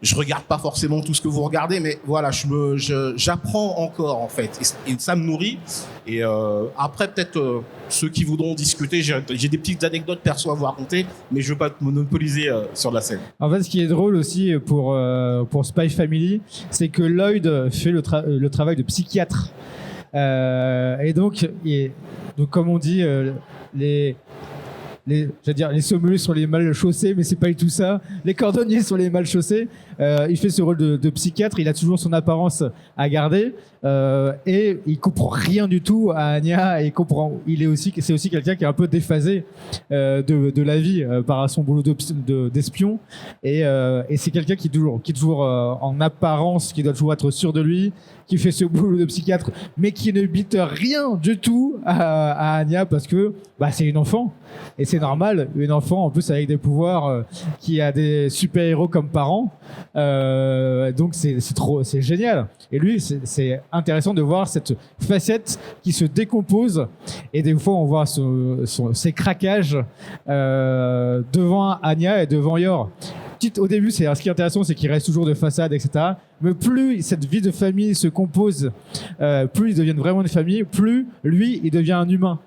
[SPEAKER 5] je regarde pas forcément tout ce que vous regardez, mais voilà, j'apprends encore en fait, et ça me nourrit. Et après, peut-être ceux qui voudront discuter, j'ai des petites anecdotes perso à vous raconter, mais je veux pas te monopoliser sur la scène.
[SPEAKER 4] En fait, ce qui est drôle aussi pour Spy Family, c'est que Lloyd fait le travail de psychiatre. Et donc, comme on dit, les sommeliers sont les mal chaussés, mais c'est pas du tout ça. Les cordonniers sont les mal chaussés. Il fait ce rôle de psychiatre. Il a toujours son apparence à garder et il comprend rien du tout à Anya. Et c'est aussi quelqu'un qui est un peu déphasé de la vie par son boulot d'espion. Et c'est quelqu'un qui est toujours en apparence, qui doit toujours être sûr de lui, qui fait ce boulot de psychiatre, mais qui ne bite rien du tout à Anya parce que c'est une enfant. Et c'est normal, une enfant en plus avec des pouvoirs qui a des super-héros comme parents. Donc c'est génial. Et lui, c'est intéressant de voir cette facette qui se décompose. Et des fois, on voit ses craquages devant Anya et devant Yor. Au début, ce qui est intéressant, c'est qu'il reste toujours de façade, etc. Mais plus cette vie de famille se compose, plus ils deviennent vraiment une famille, plus lui, il devient un humain.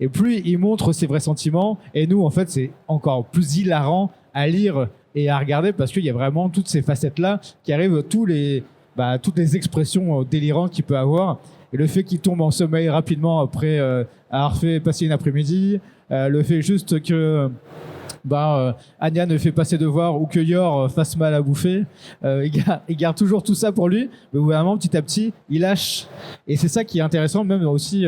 [SPEAKER 4] Et plus il montre ses vrais sentiments. Et nous, en fait, c'est encore plus hilarant à lire et à regarder parce qu'il y a vraiment toutes ces facettes-là qui arrivent, toutes les expressions délirantes qu'il peut avoir. Et le fait qu'il tombe en sommeil rapidement après avoir fait passer une après-midi, le fait juste que Anya ne fait pas ses devoirs ou que Yor fasse mal à bouffer, il garde toujours tout ça pour lui, mais vraiment petit à petit il lâche. Et c'est ça qui est intéressant, même aussi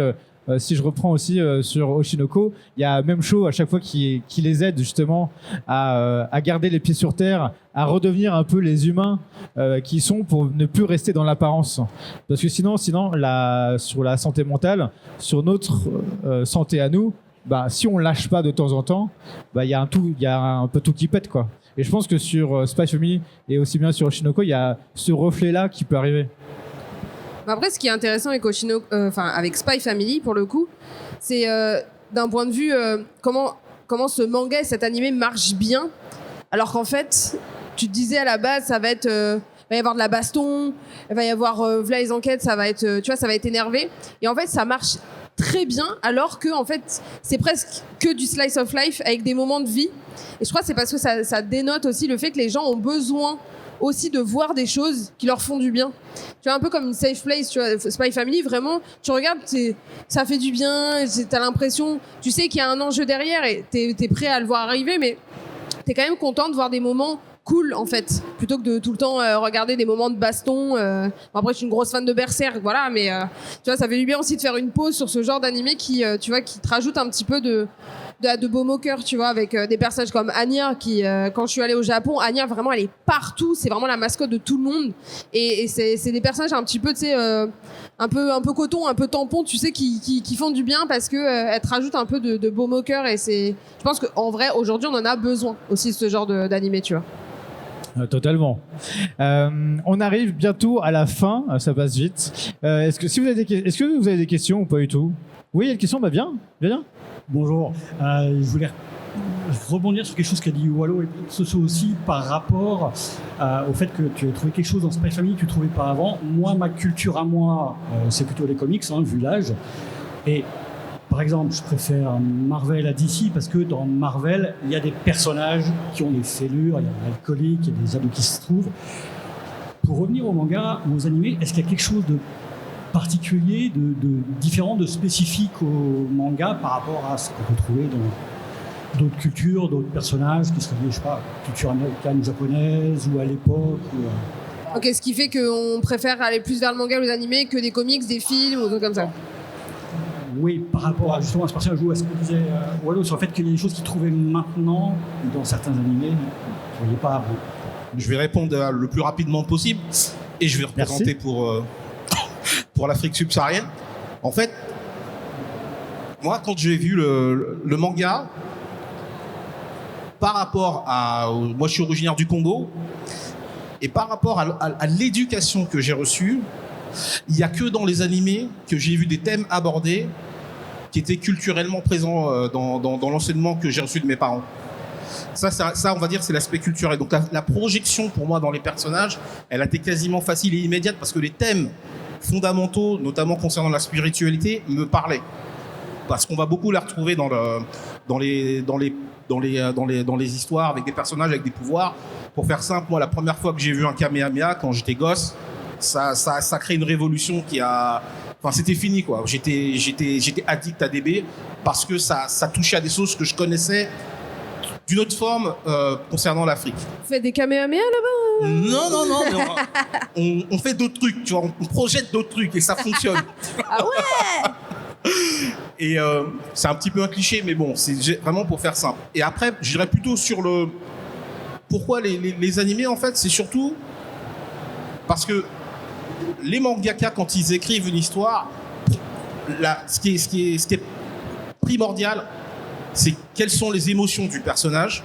[SPEAKER 4] si je reprends aussi sur Oshinoko, il y a même Sho à chaque fois qui les aide justement à garder les pieds sur terre, à redevenir un peu les humains qui sont, pour ne plus rester dans l'apparence. Parce que sinon sur la santé mentale, sur notre santé à nous, si on lâche pas de temps en temps, il y a un peu tout qui pète, quoi. Et je pense que sur Spy Family et aussi bien sur Oshinoko, il y a ce reflet-là qui peut arriver.
[SPEAKER 1] Après, ce qui est intéressant avec Spy Family, pour le coup, c'est d'un point de vue comment ce manga et cet animé marche bien, alors qu'en fait, tu te disais à la base, ça va être, il va y avoir de la baston, il va y avoir les enquêtes, ça va être, ça va être énervé, et en fait, ça marche très bien, alors que en fait, c'est presque que du slice of life avec des moments de vie. Et je crois que c'est parce que ça dénote aussi le fait que les gens ont besoin aussi de voir des choses qui leur font du bien. Tu vois, un peu comme une safe place, tu vois, Spy Family, vraiment, tu regardes, ça fait du bien, t'as l'impression, tu sais qu'il y a un enjeu derrière et t'es prêt à le voir arriver, mais t'es quand même content de voir des moments cool, en fait, plutôt que de tout le temps regarder des moments de baston. Après, je suis une grosse fan de Berserk, voilà, mais tu vois, ça fait du bien aussi de faire une pause sur ce genre d'animé qui te rajoute un petit peu de baume au cœur, tu vois, avec des personnages comme Anya, qui, quand je suis allée au Japon, Anya, vraiment, elle est partout, c'est vraiment la mascotte de tout le monde, et c'est des personnages un petit peu, tu sais, un peu coton, un peu tampon, tu sais, qui font du bien parce que elles te rajoutent un peu de baume au cœur, et je pense qu'en vrai, aujourd'hui, on en a besoin aussi, ce genre d'animé, tu vois.
[SPEAKER 4] Totalement. On arrive bientôt à la fin, ça passe vite. Est-ce que vous avez des questions ou pas du tout? Oui, il y a une question, viens.
[SPEAKER 6] Bonjour, je voulais rebondir sur quelque chose qu'a dit Wallo et Soso aussi par rapport au fait que tu as trouvé quelque chose dans Spy Family que tu ne trouvais pas avant. Moi, ma culture à moi, c'est plutôt les comics, vu l'âge. Et par exemple, je préfère Marvel à DC parce que dans Marvel, il y a des personnages qui ont des fêlures, il y a des alcooliques, il y a des ados qui se trouvent. Pour revenir au manga ou aux animés, est-ce qu'il y a quelque chose de particulier, de différent, de spécifique au manga par rapport à ce qu'on peut trouver dans d'autres cultures, d'autres personnages qui seraient liés, je sais pas, culture américaine, japonaise ou à l'époque
[SPEAKER 1] Ok, ce qui fait qu'on préfère aller plus vers le manga ou les animés que des comics, des films ou des trucs comme ça.
[SPEAKER 6] Oui, par rapport à justement à ce personnage ou à ce que disait Wallo sur le fait qu'il y a des choses qu'il trouvait maintenant dans certains animés, vous voyez pas avant.
[SPEAKER 5] Je vais répondre le plus rapidement possible et je vais représenter pour l'Afrique subsaharienne. En fait, moi, quand j'ai vu le manga, par rapport à... Moi, je suis originaire du Congo, et par rapport à l'éducation que j'ai reçue, il n'y a que dans les animés que j'ai vu des thèmes abordés qui étaient culturellement présents dans l'enseignement que j'ai reçu de mes parents. Ça, on va dire, c'est l'aspect culturel. Donc la projection, pour moi, dans les personnages, elle a été quasiment facile et immédiate parce que les thèmes fondamentaux, notamment concernant la spiritualité, me parlaient. Parce qu'on va beaucoup la retrouver dans les histoires avec des personnages avec des pouvoirs. Pour faire simple, moi, la première fois que j'ai vu un Kamehameha, quand j'étais gosse, ça crée une révolution qui a... Enfin, c'était fini, quoi. J'étais addict à DB parce que ça touchait à des choses que je connaissais d'une autre forme concernant l'Afrique.
[SPEAKER 1] Vous faites des Kamehameha là-bas
[SPEAKER 5] Non, mais on fait d'autres trucs, tu vois, on projette d'autres trucs et ça fonctionne.
[SPEAKER 1] Ah ouais.
[SPEAKER 5] Et c'est un petit peu un cliché, mais bon, c'est vraiment pour faire simple. Et après, je dirais plutôt sur le... Pourquoi les animés, en fait, c'est surtout parce que les mangaka, quand ils écrivent une histoire, ce qui est primordial, c'est quelles sont les émotions du personnage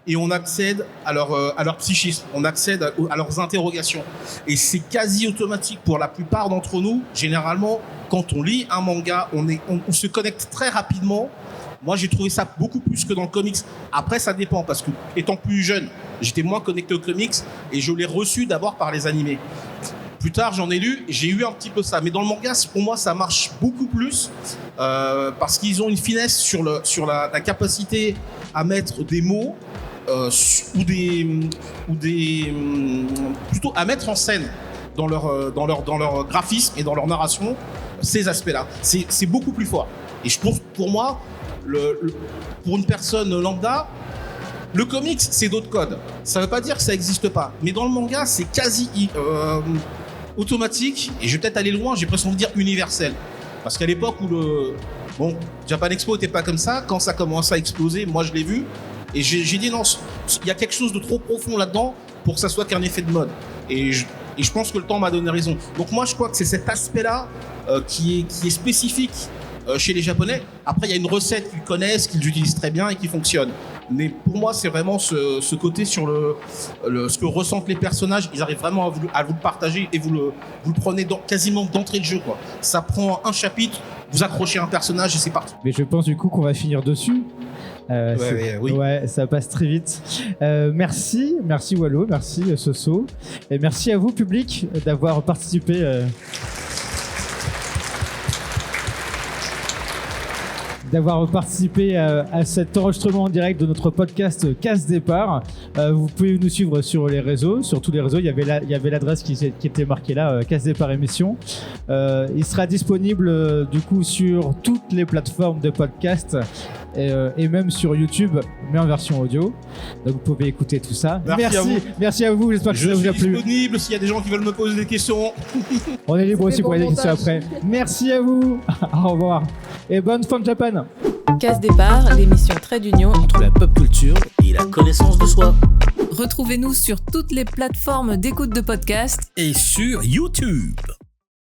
[SPEAKER 5] et on accède à leur psychisme, on accède à leurs interrogations. Et c'est quasi automatique pour la plupart d'entre nous. Généralement, quand on lit un manga, on se connecte très rapidement. Moi, j'ai trouvé ça beaucoup plus que dans le comics. Après, ça dépend, parce que étant plus jeune, j'étais moins connecté aux comics et je l'ai reçu d'abord par les animés. Plus tard, j'en ai lu et j'ai eu un petit peu ça. Mais dans le manga, pour moi, ça marche beaucoup plus parce qu'ils ont une finesse sur la capacité à mettre des mots plutôt à mettre en scène dans leur graphisme et dans leur narration ces aspects-là. C'est beaucoup plus fort. Et je trouve, pour moi, pour une personne lambda, le comics, c'est d'autres codes. Ça ne veut pas dire que ça n'existe pas. Mais dans le manga, c'est quasi automatique, et je vais peut-être aller loin, j'ai presque envie de dire universel. Parce qu'à l'époque où Japan Expo n'était pas comme ça, quand ça commençait à exploser, moi je l'ai vu, et j'ai dit non, il y a quelque chose de trop profond là-dedans pour que ça soit qu'un effet de mode. Et je pense que le temps m'a donné raison. Donc moi je crois que c'est cet aspect-là qui est spécifique chez les Japonais. Après, il y a une recette qu'ils connaissent, qu'ils utilisent très bien et qui fonctionne. Mais pour moi, c'est vraiment ce côté sur ce que ressentent les personnages. Ils arrivent vraiment à vous le partager et vous le prenez quasiment d'entrée de jeu, quoi. Ça prend un chapitre, vous accrochez un personnage et c'est parti.
[SPEAKER 4] Mais je pense du coup qu'on va finir dessus.
[SPEAKER 5] Oui.
[SPEAKER 4] Ouais, ça passe très vite. Merci Wallo, merci Soso, et merci à vous public d'avoir participé. À cet enregistrement en direct de notre podcast Casse Départ. Vous pouvez nous suivre sur les réseaux, sur tous les réseaux. Il y avait l'adresse qui était marquée là, Casse Départ émission. Il sera disponible du coup sur toutes les plateformes de podcast et même sur YouTube, mais en version audio. Donc vous pouvez écouter tout ça. Merci à vous. J'espère que ça vous a plu.
[SPEAKER 5] Je suis disponible s'il y a des gens qui veulent me poser des questions.
[SPEAKER 4] On est libre aussi pour les questions après. Merci à vous. Au revoir et bonne fin de Japan.
[SPEAKER 2] Casse Départ, l'émission Trait d'Union
[SPEAKER 3] Entre la pop culture et la connaissance de soi.
[SPEAKER 2] Retrouvez-nous sur toutes les plateformes d'écoute de podcast
[SPEAKER 3] Et sur YouTube.